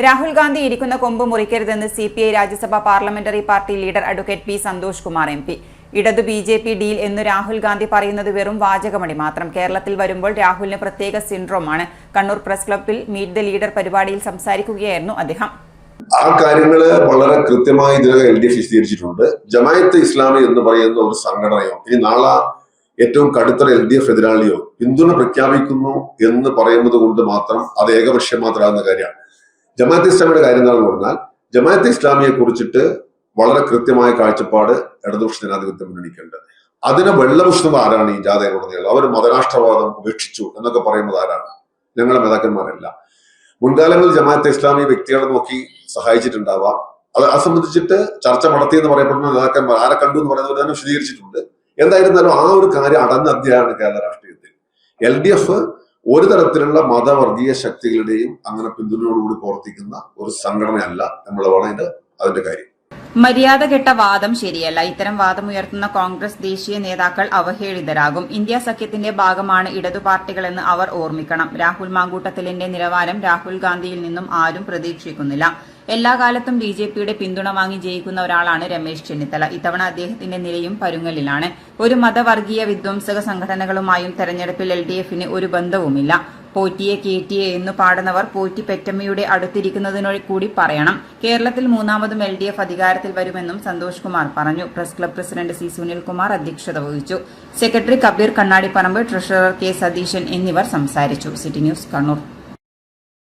രാഹുൽ ഗാന്ധി ഇരിക്കുന്ന കൊമ്പ് മുറിക്കരുതെന്ന് CPI Rajya Sabha parliamentary party leader advocate P Santhosh Kumar M P. ഇടതു ബിജെപി ഡീൽ എന്ന് രാഹുൽ ഗാന്ധി പറയുന്നത് വെറും വാചകമണി മാത്രം. കേരളത്തിൽ വരുമ്പോൾ രാഹുലിന് പ്രത്യേക സിൻഡ്രോമാണ്. കണ്ണൂർ പ്രസ് ക്ലബ്ബിൽ മീറ്റ് ദ ലീഡർ പരിപാടിയിൽ സംസാരിക്കുകയായിരുന്നു അദ്ദേഹം. ആ കാര്യങ്ങള് വളരെ കൃത്യമായി ഇതിനകം LDF വിശദീകരിച്ചിട്ടുണ്ട്. ജമാഅത്തെ ഇസ്ലാമി എന്ന് പറയുന്ന ഒരു സംഘടനയോ ഇനി നാളെ ഏറ്റവും കടുത്ത LDF എതിരാളിയോ പിന്തുണ പ്രഖ്യാപിക്കുന്നു എന്ന് പറയുന്നത് കൊണ്ട് മാത്രം അത് ഏകപക്ഷം മാത്രമാകുന്ന കാര്യമാണ്. ജമാഅത്തെ ഇസ്ലാമിയുടെ കാര്യം എന്താണെന്ന് പറഞ്ഞാൽ, ജമാഅത്തെ ഇസ്ലാമിയെ കുറിച്ചിട്ട് വളരെ കൃത്യമായ കാഴ്ചപ്പാട് ഇടതുപക്ഷ ജനാധിപത്യ മുന്നണിക്കുണ്ട്. അതിനെ വെള്ളപുഷ്ണത് ആരാണ്? ഈ ജാഥയിലുടനീളം അവർ മതരാഷ്ട്രവാദം ഉപേക്ഷിച്ചു എന്നൊക്കെ പറയുന്നത് ആരാണ്? ഞങ്ങളുടെ നേതാക്കന്മാരല്ല. മുൻകാലങ്ങളിൽ ജമാഅത്തെ ഇസ്ലാമി വ്യക്തികളെ നോക്കി സഹായിച്ചിട്ടുണ്ടാവാം. അത് സംബന്ധിച്ചിട്ട് ചർച്ച നടത്തിയെന്ന് പറയപ്പെടുന്ന നേതാക്കന്മാർ ആരെ കണ്ടു എന്ന് പറയുന്നത് തന്നെ വിശദീകരിച്ചിട്ടുണ്ട്. എന്തായിരുന്നാലും ആ ഒരു കാര്യം അടഞ്ഞ അധ്യായമാണ് കേരള രാഷ്ട്രീയത്തിൽ. LDF ഒരു തരത്തിലുള്ള മതവർഗീയ ശക്തികളുടെയും അങ്ങനെ പിന്തുണയോടുകൂടി പ്രവർത്തിക്കുന്ന ഒരു സംഘടനയല്ല എന്നുള്ളതാണ് അതിന്റെ കാര്യം. മര്യാദ കെട്ട വാദം ശരിയല്ല. ഇത്തരം വാദമുയർത്തുന്ന കോൺഗ്രസ് ദേശീയ നേതാക്കൾ അവഹേളിതരാകും. ഇന്ത്യ സഖ്യത്തിന്റെ ഭാഗമാണ് ഇടതു പാർട്ടികളെന്ന് അവർ ഓർമ്മിക്കണം. രാഹുൽ മാങ്കൂട്ടത്തിലിന്റെ നിലവാരം രാഹുൽ ഗാന്ധിയിൽ നിന്നും ആരും പ്രതീക്ഷിക്കുന്നില്ല. എല്ലാ കാലത്തും BJPയുടെ പിന്തുണ വാങ്ങി ജയിക്കുന്ന ഒരാളാണ് രമേശ് ചെന്നിത്തല. ഇത്തവണ അദ്ദേഹത്തിന്റെ നിലയും പരുങ്ങലിലാണ്. ഒരു മതവർഗീയ വിധ്വംസക സംഘടനകളുമായും തെരഞ്ഞെടുപ്പിൽ LDFന് ഒരു ബന്ധവുമില്ല. പോറ്റിയെ കേറ്റിയെ എന്ന് പാടുന്നവർ പോറ്റി പെറ്റമ്മയുടെ അടുത്തിരിക്കുന്നതിനോട് കൂടി പറയണം. കേരളത്തിൽ മൂന്നാമതും LDF അധികാരത്തിൽ വരുമെന്നും സന്തോഷ് കുമാർ പറഞ്ഞു. Press club president C. Sunilkumar അധ്യക്ഷത വഹിച്ചു. Secretary Kabeer Kannadiparamba, treasurer K. Satheesan എന്നിവർ സംസാരിച്ചു. City news, Kannur.